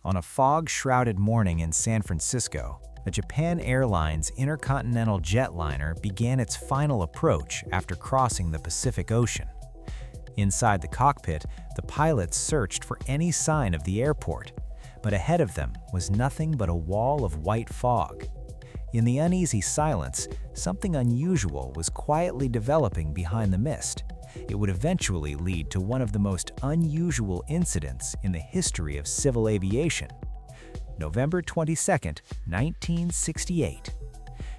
On a fog-shrouded morning in San Francisco, a Japan Airlines intercontinental jetliner began its final approach after crossing the Pacific Ocean. Inside the cockpit, the pilots searched for any sign of the airport, but ahead of them was nothing but a wall of white fog. In the uneasy silence, something unusual was quietly developing behind the mist. It would eventually lead to one of the most unusual incidents in the history of civil aviation. November 22, 1968.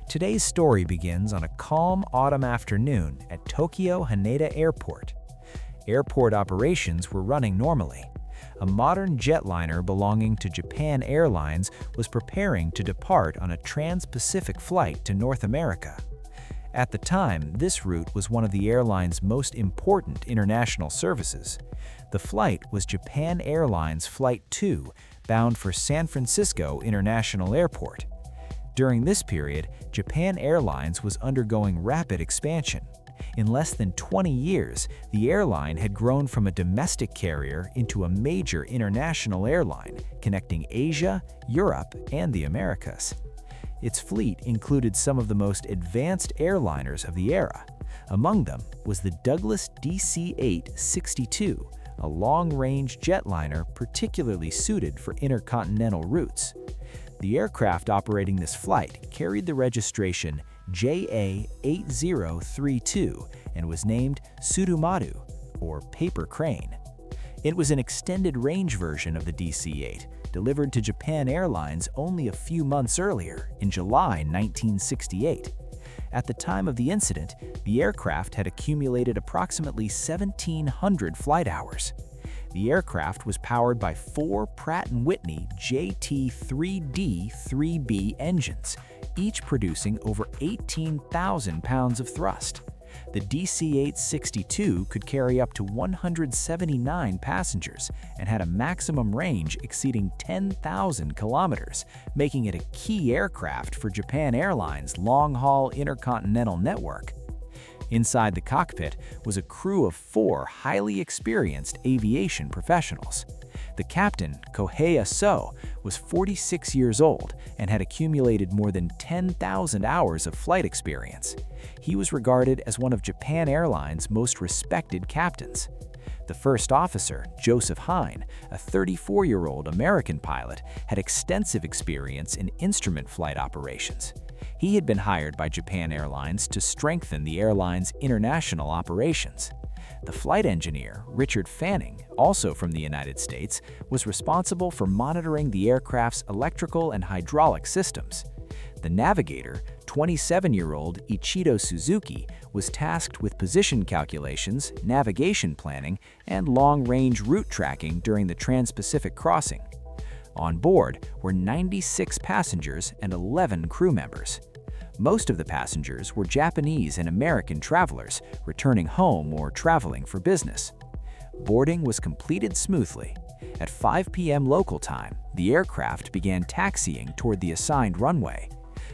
Today's story begins on a calm autumn afternoon at Tokyo Haneda Airport. Airport operations were running normally. A modern jetliner belonging to Japan Airlines was preparing to depart on a trans-Pacific flight to North America. At the time, this route was one of the airline's most important international services. The flight was Japan Airlines Flight 2, bound for San Francisco International Airport. During this period, Japan Airlines was undergoing rapid expansion. In less than 20 years, the airline had grown from a domestic carrier into a major international airline, connecting Asia, Europe, and the Americas. Its fleet included some of the most advanced airliners of the era. Among them was the Douglas DC-8-62, a long-range jetliner particularly suited for intercontinental routes. The aircraft operating this flight carried the registration JA-8032 and was named Tsurumaru, or Paper Crane. It was an extended-range version of the DC-8, delivered to Japan Airlines only a few months earlier, in July 1968. At the time of the incident, the aircraft had accumulated approximately 1,700 flight hours. The aircraft was powered by 4 Pratt & Whitney JT3D-3B engines, each producing over 18,000 pounds of thrust. The DC-8-62 could carry up to 179 passengers and had a maximum range exceeding 10,000 kilometers, making it a key aircraft for Japan Airlines' long-haul intercontinental network. Inside the cockpit was a crew of 4 highly experienced aviation professionals. The captain, Kohei So, was 46 years old and had accumulated more than 10,000 hours of flight experience. He was regarded as one of Japan Airlines' most respected captains. The first officer, Joseph Hine, a 34-year-old American pilot, had extensive experience in instrument flight operations. He had been hired by Japan Airlines to strengthen the airline's international operations. The flight engineer, Richard Fanning, also from the United States, was responsible for monitoring the aircraft's electrical and hydraulic systems. The navigator, 27-year-old Ichido Suzuki, was tasked with position calculations, navigation planning, and long-range route tracking during the Trans-Pacific crossing. On board were 96 passengers and 11 crew members. Most of the passengers were Japanese and American travelers returning home or traveling for business. Boarding was completed smoothly. At 5 p.m. local time, the aircraft began taxiing toward the assigned runway.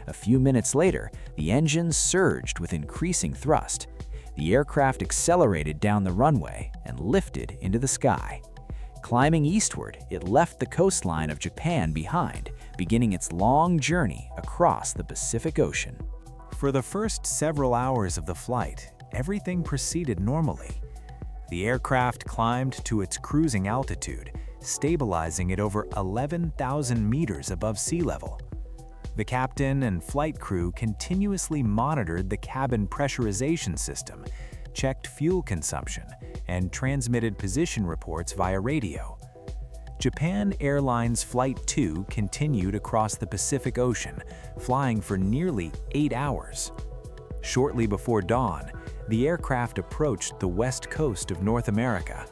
A few minutes later, the engines surged with increasing thrust. The aircraft accelerated down the runway and lifted into the sky. Climbing eastward, it left the coastline of Japan behind, beginning its long journey across the Pacific Ocean. For the first several hours of the flight, everything proceeded normally. The aircraft climbed to its cruising altitude, stabilizing at over 11,000 meters above sea level. The captain and flight crew continuously monitored the cabin pressurization system, checked fuel consumption, and transmitted position reports via radio. Japan Airlines Flight 2 continued across the Pacific Ocean, flying for nearly 8 hours. Shortly before dawn, the aircraft approached the west coast of North America.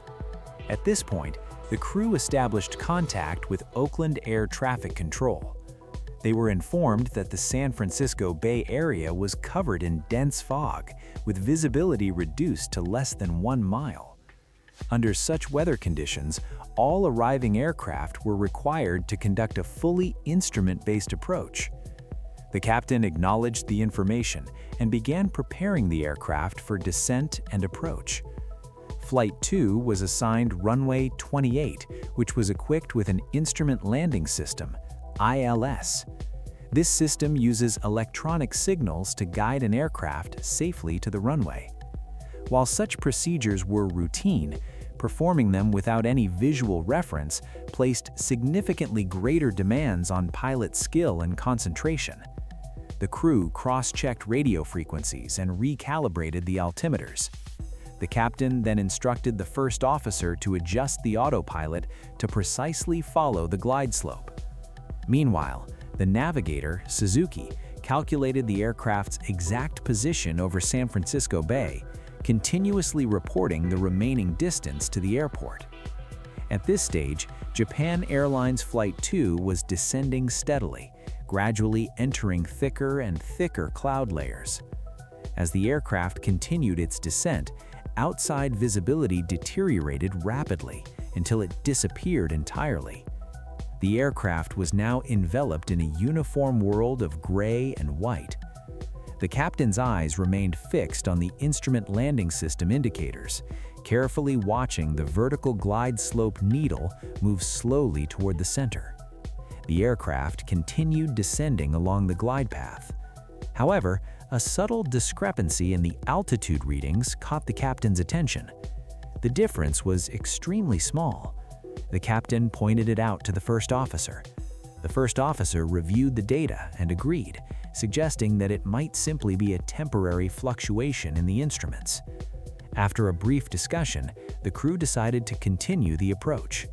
At this point, the crew established contact with Oakland Air Traffic Control. They were informed that the San Francisco Bay Area was covered in dense fog, with visibility reduced to less than 1 mile. Under such weather conditions, all arriving aircraft were required to conduct a fully instrument-based approach. The captain acknowledged the information and began preparing the aircraft for descent and approach. Flight 2 was assigned runway 28, which was equipped with an Instrument Landing System, ILS. This system uses electronic signals to guide an aircraft safely to the runway. While such procedures were routine, performing them without any visual reference placed significantly greater demands on pilot skill and concentration. The crew cross-checked radio frequencies and recalibrated the altimeters. The captain then instructed the first officer to adjust the autopilot to precisely follow the glide slope. Meanwhile, the navigator, Suzuki, calculated the aircraft's exact position over San Francisco Bay, continuously reporting the remaining distance to the airport. At this stage, Japan Airlines Flight 2 was descending steadily, gradually entering thicker and thicker cloud layers. As the aircraft continued its descent, outside visibility deteriorated rapidly until it disappeared entirely. The aircraft was now enveloped in a uniform world of gray and white. The captain's eyes remained fixed on the Instrument Landing System indicators, carefully watching the vertical glide slope needle move slowly toward the center. The aircraft continued descending along the glide path. However, a subtle discrepancy in the altitude readings caught the captain's attention. The difference was extremely small. The captain pointed it out to the first officer. The first officer reviewed the data and agreed, suggesting that it might simply be a temporary fluctuation in the instruments. After a brief discussion, the crew decided to continue the approach.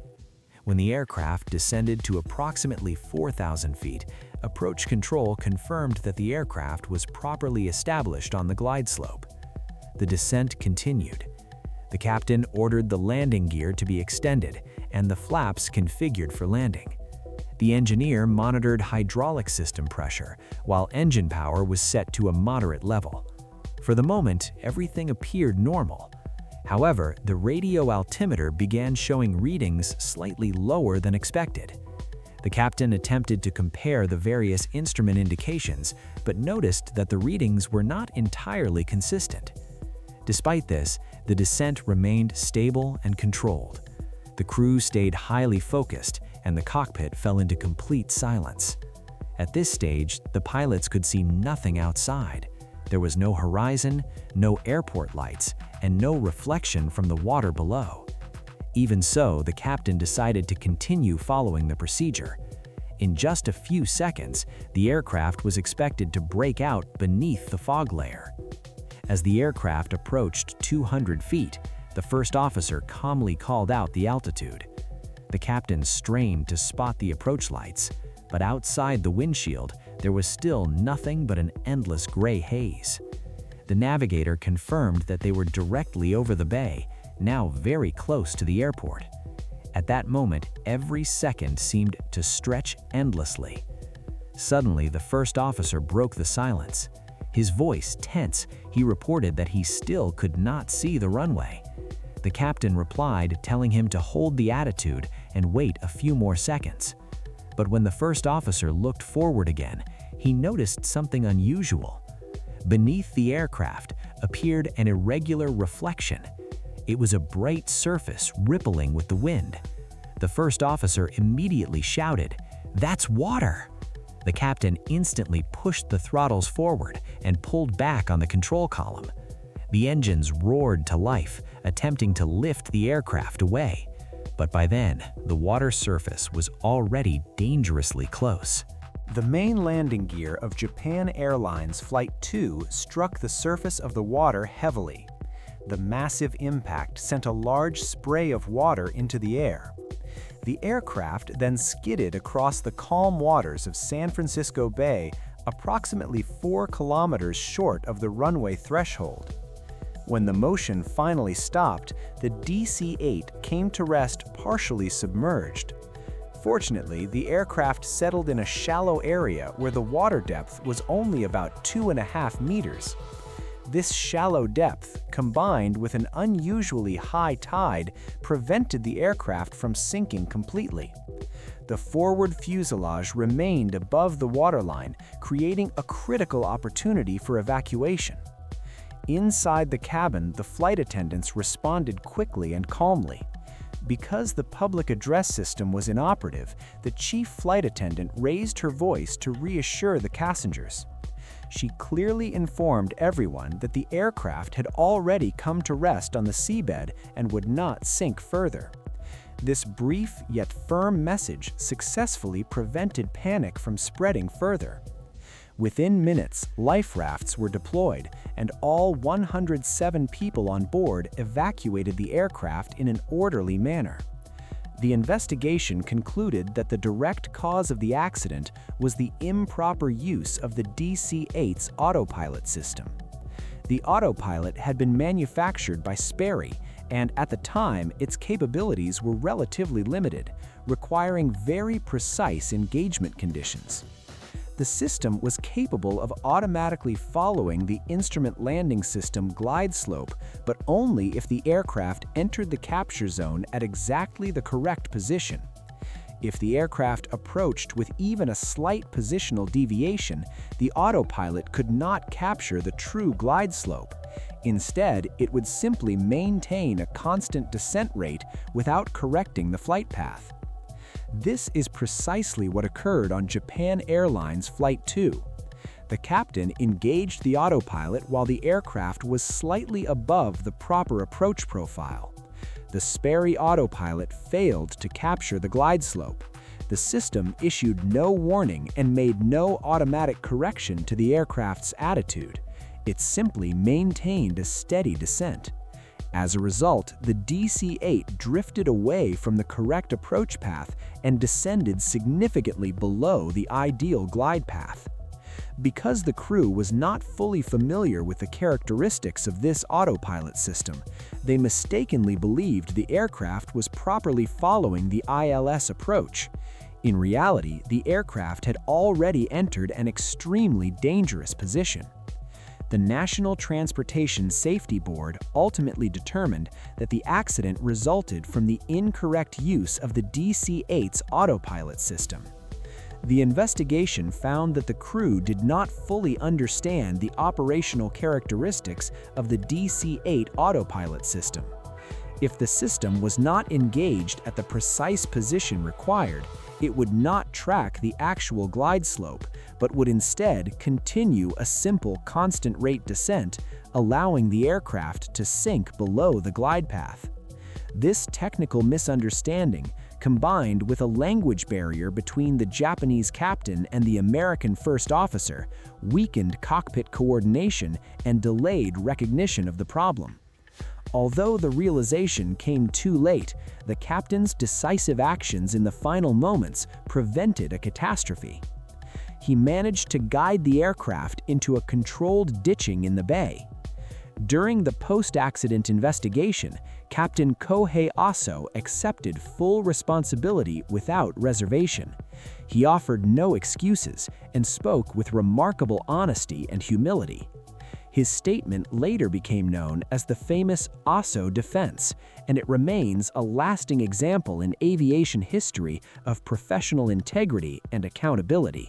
When the aircraft descended to approximately 4,000 feet, approach control confirmed that the aircraft was properly established on the glide slope. The descent continued. The captain ordered the landing gear to be extended and the flaps configured for landing. The engineer monitored hydraulic system pressure, while engine power was set to a moderate level. For the moment, everything appeared normal. However, the radio altimeter began showing readings slightly lower than expected. The captain attempted to compare the various instrument indications, but noticed that the readings were not entirely consistent. Despite this, the descent remained stable and controlled. The crew stayed highly focused, and the cockpit fell into complete silence. At this stage, the pilots could see nothing outside. There was no horizon, no airport lights, and no reflection from the water below. Even so, the captain decided to continue following the procedure. In just a few seconds, the aircraft was expected to break out beneath the fog layer. As the aircraft approached 200 feet, the first officer calmly called out the altitude. The captain strained to spot the approach lights, but outside the windshield, there was still nothing but an endless gray haze. The navigator confirmed that they were directly over the bay, now very close to the airport. At that moment, every second seemed to stretch endlessly. Suddenly, the first officer broke the silence. His voice tense, he reported that he still could not see the runway. The captain replied, telling him to hold the attitude and wait a few more seconds. But when the first officer looked forward again, he noticed something unusual. Beneath the aircraft appeared an irregular reflection. It was a bright surface rippling with the wind. The first officer immediately shouted, "That's water!" The captain instantly pushed the throttles forward and pulled back on the control column. The engines roared to life, attempting to lift the aircraft away. But by then, the water surface was already dangerously close. The main landing gear of Japan Airlines Flight 2 struck the surface of the water heavily. The massive impact sent a large spray of water into the air. The aircraft then skidded across the calm waters of San Francisco Bay, approximately 4 kilometers short of the runway threshold. When the motion finally stopped, the DC-8 came to rest partially submerged. Fortunately, the aircraft settled in a shallow area where the water depth was only about 2.5 meters. This shallow depth, combined with an unusually high tide, prevented the aircraft from sinking completely. The forward fuselage remained above the waterline, creating a critical opportunity for evacuation. Inside the cabin, the flight attendants responded quickly and calmly. Because the public address system was inoperative, the chief flight attendant raised her voice to reassure the passengers. She clearly informed everyone that the aircraft had already come to rest on the seabed and would not sink further. This brief yet firm message successfully prevented panic from spreading further. Within minutes, life rafts were deployed, and all 107 people on board evacuated the aircraft in an orderly manner. The investigation concluded that the direct cause of the accident was the improper use of the DC-8's autopilot system. The autopilot had been manufactured by Sperry, and at the time, its capabilities were relatively limited, requiring very precise engagement conditions. The system was capable of automatically following the instrument landing system glide slope, but only if the aircraft entered the capture zone at exactly the correct position. If the aircraft approached with even a slight positional deviation, the autopilot could not capture the true glide slope. Instead, it would simply maintain a constant descent rate without correcting the flight path. This is precisely what occurred on Japan Airlines Flight 2. The captain engaged the autopilot while the aircraft was slightly above the proper approach profile. The Sperry autopilot failed to capture the glide slope. The system issued no warning and made no automatic correction to the aircraft's attitude. It simply maintained a steady descent. As a result, the DC-8 drifted away from the correct approach path and descended significantly below the ideal glide path. Because the crew was not fully familiar with the characteristics of this autopilot system, they mistakenly believed the aircraft was properly following the ILS approach. In reality, the aircraft had already entered an extremely dangerous position. The National Transportation Safety Board ultimately determined that the accident resulted from the incorrect use of the DC-8's autopilot system. The investigation found that the crew did not fully understand the operational characteristics of the DC-8 autopilot system. If the system was not engaged at the precise position required, it would not track the actual glide slope, but would instead continue a simple constant rate descent, allowing the aircraft to sink below the glide path. This technical misunderstanding, combined with a language barrier between the Japanese captain and the American first officer, weakened cockpit coordination and delayed recognition of the problem. Although the realization came too late, the captain's decisive actions in the final moments prevented a catastrophe. He managed to guide the aircraft into a controlled ditching in the bay. During the post-accident investigation, Captain Kohei Aso accepted full responsibility without reservation. He offered no excuses and spoke with remarkable honesty and humility. His statement later became known as the famous Aso defense, and it remains a lasting example in aviation history of professional integrity and accountability.